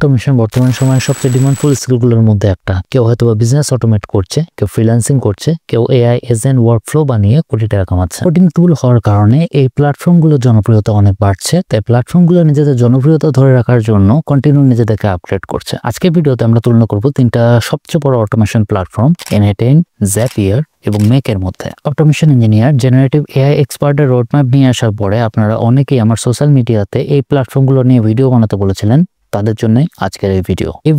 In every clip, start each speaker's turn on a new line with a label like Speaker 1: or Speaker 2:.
Speaker 1: Automation বর্তমান সময়ে সবচেয়ে ডিমান্ডফুল স্কিলগুলোর মধ্যে একটা। কেউ হয়তো বিজনেস অটোমেট করছে, কেউ ফ্রিল্যান্সিং করছে, কেউ এআই এজেন্ট ওয়ার্কফ্লো বানিয়ে কোটি টাকা কামাচ্ছে। কোডিং টুল হওয়ার কারণে এই প্ল্যাটফর্মগুলোর জনপ্রিয়তা অনেক বাড়ছে। তাই প্ল্যাটফর্মগুলো নিজেদের জনপ্রিয়তা ধরে রাখার জন্য কন্টিনিউ নিজেদেরকে আপগ্রেড করছে। আজকের ভিডিওতে আমরা তুলনা করব তিনটা সবচেয়ে বড় অটোমেশন প্ল্যাটফর্ম n8n, জাপিয়ার এবং মেকের মধ্যে। অটোমেশন ইঞ্জিনিয়ার, জেনারেটিভ এআই এক্সপার্টের রোডম্যাপ নিয়ে আসার পরে আপনারা অনেকেই আমার সোশ্যাল মিডিয়াতে এই প্ল্যাটফর্মগুলো নিয়ে ভিডিও বানাতে বলেছিলেন। তাদের জন্য আজকের এই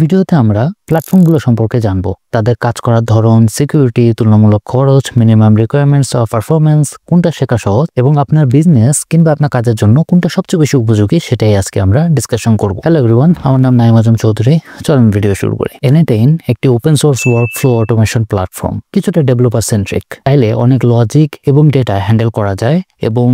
Speaker 1: ভিডিওতে আমরা প্ল্যাটফর্মগুলো সম্পর্কে জানবো, তাদের কাজ করার ধরন, সিকিউরিটি, তুলনামূলক খরচ, মিনিমাম রিকোয়ারমেন্টস অফ পারফরমেন্স, কোনটা শেখা সহজ এবং আপনার বিজনেস কিংবা আপনার কাজের জন্য কোনটা সবচেয়ে বেশি উপযোগী সেটাই আজকে আমরা ডিসকাশন করব। হ্যালো এভরিওয়ান, আমার নাম নাইম আজম চৌধুরী। চলুন ভিডিও শুরু করি। n8n একটি open source workflow automation platform, কিছুটা ডেভেলপার সেন্ট্রিক। চাইলে অনেক লজিক এবং ডেটা হ্যান্ডেল করা যায় এবং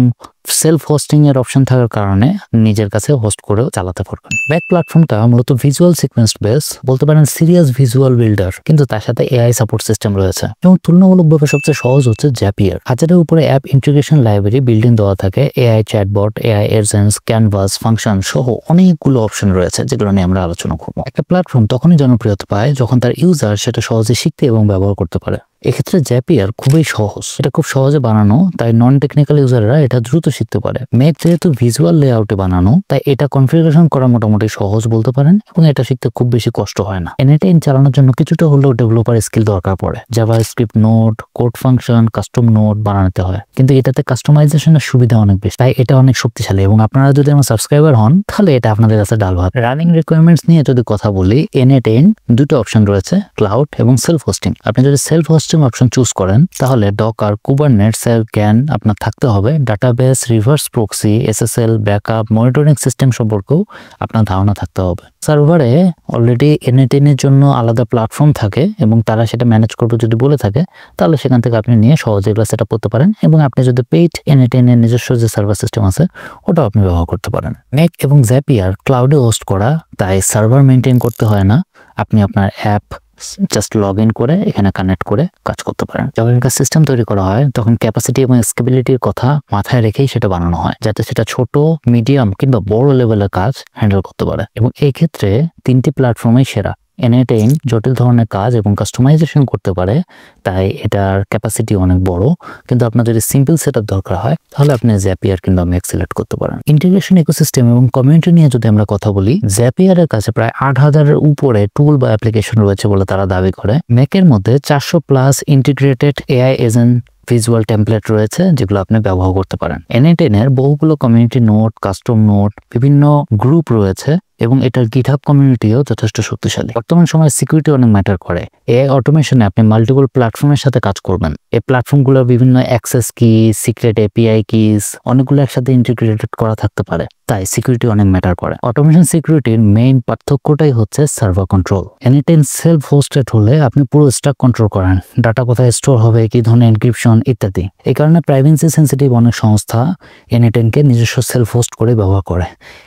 Speaker 1: সেলফ হোস্টিং এর অপশন থাকার কারণে নিজের কাছে হোস্ট করেও চালাতে পারবেন। ব্যাক প্ল্যাটফর্মটা মূলত ভিজুয়াল সিকোয়েন্স বেস, বলতে পারেন সিরিয়াস ভিজুয়াল বিল্ডার, কিন্তু তার সাথে এআই সাপোর্ট সিস্টেম রয়েছে। এবং তুলনামূলকভাবে সবচেয়ে সহজ হচ্ছে জাপিয়ার। হাজারের উপরে অ্যাপ ইন্টিগ্রেশন লাইব্রেরি বিল্ডিং দেওয়া থাকে, AI chatbot, AI agents, canvas, function সহ অনেকগুলো অপশন রয়েছে যেগুলো নিয়ে আমরা আলোচনা করবো। একটা প্ল্যাটফর্ম তখনই জনপ্রিয়তা পায় যখন তার ইউজার সেটা সহজে শিখতে এবং ব্যবহার করতে পারে। এক্ষেত্রে জাপিয়ার খুবই সহজ, এটা খুব সহজে বানানো, তাই নন টেকনিক্যাল ইউজাররা এটা দ্রুত শিখতে পারে। মেক যেহেতু ভিজুয়াল লেআউটে বানানো, তাই এটা কনফিগারেশন করা মোটামুটি সহজ বলতে পারেন এবং এটা শিখতে খুব বেশি কষ্ট হয় না। n8n চালানোর জন্য কিছুটা হলেও ডেভেলপার স্কিল দরকার পড়ে। JavaScript node, code function, custom node বানাতে হয়, কিন্তু এটাতে কাস্টমাইজেশনের সুবিধা অনেক বেশি, তাই এটা অনেক শক্তিশালী। এবং আপনারা যদি আমার সাবস্ক্রাইবার হন তাহলে এটা আপনাদের কাছে ডাল ভাত। রানিং রিকোয়ারমেন্টস নিয়ে যদি কথা বলি, n8n দুটো অপশন রয়েছে, ক্লাউড এবং সেলফ হোস্টিং। আপনি যদি সেলফ হোস্টিং অপশন চুজ করেন তাহলে ডকার, কুবারনেটস এর জ্ঞান আপনার থাকতে হবে। Database, reverse proxy, SSL, backup, monitoring system সম্পর্কেও আপনার ধারণা থাকতে হবে। সার্ভারে অলরেডি n8n এর জন্য আলাদা প্ল্যাটফর্ম থাকে এবং তারা সেটা ম্যানেজ করবে যদি বলে থাকে, তাহলে সেখান থেকে আপনি নিয়ে সহজে এগুলো সেট আপ করতে পারেন। এবং আপনি যদি পেইড n8n এর নিজস্ব যে সার্ভার সিস্টেম আছে ওটাও আপনি ব্যবহার করতে পারেন। মেক এবং জাপিয়ার ক্লাউডে হোস্ট করা, তাই সার্ভার মেনটেন করতে হয় না। আপনি আপনার অ্যাপ জাস্ট লগ ইন করে এখানে কানেক্ট করে কাজ করতে পারেন। যখন একটা সিস্টেম তৈরি করা হয় তখন ক্যাপাসিটি এবং স্কেবিলিটির কথা মাথায় রেখেই সেটা বানানো হয়, যাতে সেটা ছোট, মিডিয়াম কিংবা বড় লেভেলের কাজ হ্যান্ডেল করতে পারে। এবং এই ক্ষেত্রে তিনটি প্ল্যাটফর্মই সেরা। n8n জটিল ধরনের কাজ এবং কাস্টমাইজেশন করতে পারে, তাই এটার ক্যাপাসিটি অনেক বড়। কিন্তু আপনার যদি সিম্পল সেটআপ দরকার হয় তাহলে আপনি জাপিয়ার কিংবা মেক সিলেক্ট করতে পারেন। ইন্টিগ্রেশন ইকোসিস্টেম এবং কমিউনিটি নিয়ে যদি আমরা কথা বলি, জাপিয়ারের কাছে প্রায় 8000-এর উপরে টুল বা অ্যাপ্লিকেশন রয়েছে বলে তারা দাবি করে। মেকের মধ্যে 400+ integrated AI agent visual template রয়েছে যেগুলো আপনি ব্যবহার করতে পারেন। n8n এর বহুগুলো কমিউনিটি নোট, কাস্টম নোট, বিভিন্ন গ্রুপ রয়েছে এবং এটার গিটহাব কমিউনিটিও যথেষ্ট শক্তিশালী। বর্তমান সময়ে সিকিউরিটি অনেক ম্যাটার করে। এআই অটোমেশনে আপনি মাল্টিপল প্ল্যাটফর্মের সাথে কাজ করবেন। এই প্ল্যাটফর্মগুলোর বিভিন্ন অ্যাক্সেস কি, সিক্রেট এপিআই কিস অনেকগুলো একসাথে ইন্টিগ্রেটেড করা থাকতে পারে, তাই সিকিউরিটি অনেক ম্যাটার করে। অটোমেশন সিকিউরিটির মেইন পার্থক্যটাই হচ্ছে server control. n8n self hosted হলে আপনি পুরো স্ট্যাক কন্ট্রোল করেন, ডাটা কোথায় স্টোর হবে, কি ধরনের এনক্রিপশন ইত্যাদি। এই কারণে প্রাইভেসি সেন্সিটিভ অনেক সংস্থা n8n কে নিজস্ব সেলফ হোস্ট করে ব্যবহার করে।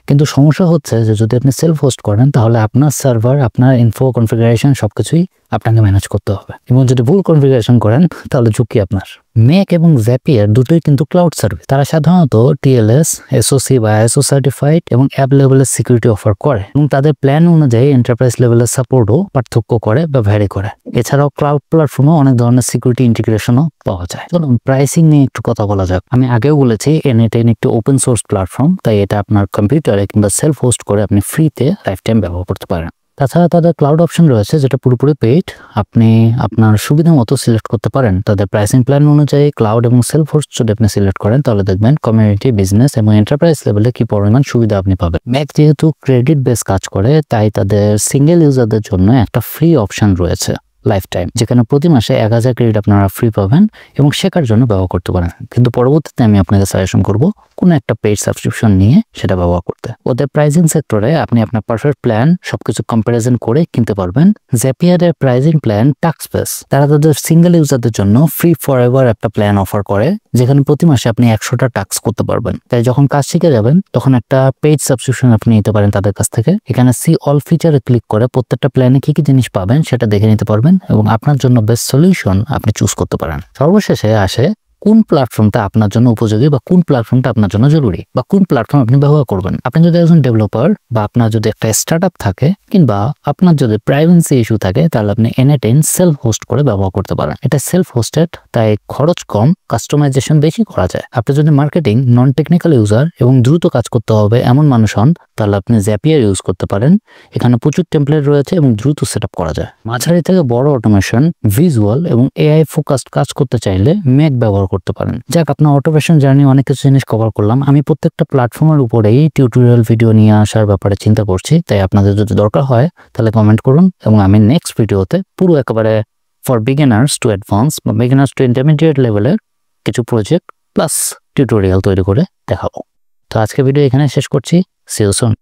Speaker 1: কিন্তু সমস্যা হচ্ছে যে যদি আপনি সেলফ হোস্ট করেন তাহলে আপনার সার্ভার, আপনার ইনফো, কনফিগারেশন সবকিছুই আপনাকে ম্যানেজ করতে হবে এবং যদি ভুল কনফিগারেশন করেন তাহলে ঝুঁকি আপনার। মেক এবং জাপিয়ার দুটোই কিন্তু ক্লাউড সার্ভিস। তারা সাধারণত TLS, SOC বা ISO সার্টিফাইড এবং অ্যাপ লেভেলের সিকিউরিটি অফার করে এবং তাদের প্ল্যান অনুযায়ী এন্টারপ্রাইজ লেভেলের সাপোর্টও পার্থক্য করে বা ভ্যারি করে। এছাড়াও ক্লাউড প্ল্যাটফর্মে অনেক ধরনের সিকিউরিটি ইন্টিগ্রেশনও পাওয়া যায়। চলুন প্রাইসিং নিয়ে একটু কথা বলা যাক। আমি আগেও বলেছি n8n একটি ওপেন সোর্স প্ল্যাটফর্ম, তাই এটা আপনার কম্পিউটারে কিংবা সেলফ হোস্ট করে আপনি ফ্রিতে লাইফ টাইম ব্যবহার করতে পারেন। তাছাড়া তাদের ক্লাউড অপশন রয়েছে যেটা পুরোপুরি পেইড, আপনি আপনার সুবিধা মতো সিলেক্ট করতে পারেন। তাদের প্রাইসিং প্ল্যান অনুযায়ী ক্লাউড এবং সেলফ হোস্ট যদি আপনি সিলেক্ট করেন তাহলে দেখবেন কমিউনিটি, বিজনেস এবং এন্টারপ্রাইজ লেভেলে কি পরিমাণ সুবিধা আপনি পাবেন। ম্যাক যেহেতু ক্রেডিট বেস কাজ করে, তাই তাদের সিঙ্গেল ইউজারদের জন্য একটা ফ্রি অপশন রয়েছে লাইফ টাইম, যেখানে প্রতি মাসে 1000 ক্রেডিট আপনারা ফ্রি পাবেন এবং শেখার জন্য ব্যবহার করতে পারেন। কিন্তু পরবর্তীতে আমি আপনাকে সাজেশন করব কোনো একটা পেইড সাবস্ক্রিপশন নিয়ে সেটা ব্যবহার করতে। ওদের প্রাইজিং সেক্টরে আপনি আপনার পারফেক্ট প্ল্যান সবকিছু কম্পারিজন করে কিনতে পারবেন। জাপিয়ারের প্রাইজিং প্ল্যান টাস্ক বেস, তারা তাদের সিঙ্গেল ইউজারদের জন্য ফ্রি ফর এভার একটা প্ল্যান অফার করে, যেখানে প্রতি মাসে আপনি 100টা টাস্ক করতে পারবেন। তাই যখন কাজ শিখে যাবেন তখন একটা পেইড সাবস্ক্রিপশন আপনি নিতে পারেন তাদের কাছ থেকে। এখানে সি অল ফিচারে ক্লিক করে প্রত্যেকটা প্ল্যানে কি কি জিনিস পাবেন সেটা দেখে নিতে পারবেন এবং আপনার জন্য বেস্ট সলিউশন আপনি চুজ করতে পারেন। সর্বশেষে আসে কোন প্ল্যাটফর্মটা আপনার জন্য উপযোগী বা কোন প্ল্যাটফর্মটা আপনার জন্য জরুরি বা কোন প্ল্যাটফর্ম আপনি ব্যবহার করবেন। আপনি যদি একজন ডেভেলপার বা আপনার যদি একটা স্টার্টআপ থাকে কিংবা আপনার যদি প্রাইভেসি ইস্যু থাকে তাহলে আপনি N8N সেলফ হোস্ট করে ব্যবহার করতে পারেন। এটা সেলফ হোস্টেড, তাই খরচ কম, কাস্টমাইজেশন বেশি করা যায়। আপনি যদি মার্কেটিং, নন টেকনিক্যাল ইউজার এবং দ্রুত কাজ করতে হবে এমন মানুষ হন তাহলে আপনি Zapier ইউজ করতে পারেন। এখানে প্রচুর টেমপ্লেট রয়েছে এবং দ্রুত সেটআপ করা যায়। মাঝারি থেকে বড় অটোমেশন, ভিজুয়াল এবং AI ফোকাসড কাজ করতে চাইলে মেক ব্যবহার করতে পারেন। যাক, আপনার অটোমেশন জার্নি অনেক কিছু জিনিস কভার করলাম। আমি প্রত্যেকটা প্ল্যাটফর্মের উপরেই টিউটোরিয়াল ভিডিও নিয়ে আসার ব্যাপারে চিন্তা করছি, তাই আপনাদের যদি দরকার হয় তাহলে কমেন্ট করুন এবং আমি নেক্সট ভিডিওতে পুরো একেবারে ফর বিগিনার্স টু অ্যাডভান্স বা বিগিনার্স টু ইন্টারমিডিয়েট লেভেলের কিছু প্রজেক্ট প্লাস টিউটোরিয়াল তৈরি করে দেখাবো। তো আজকে ভিডিও এখানে শেষ করছি। See you soon.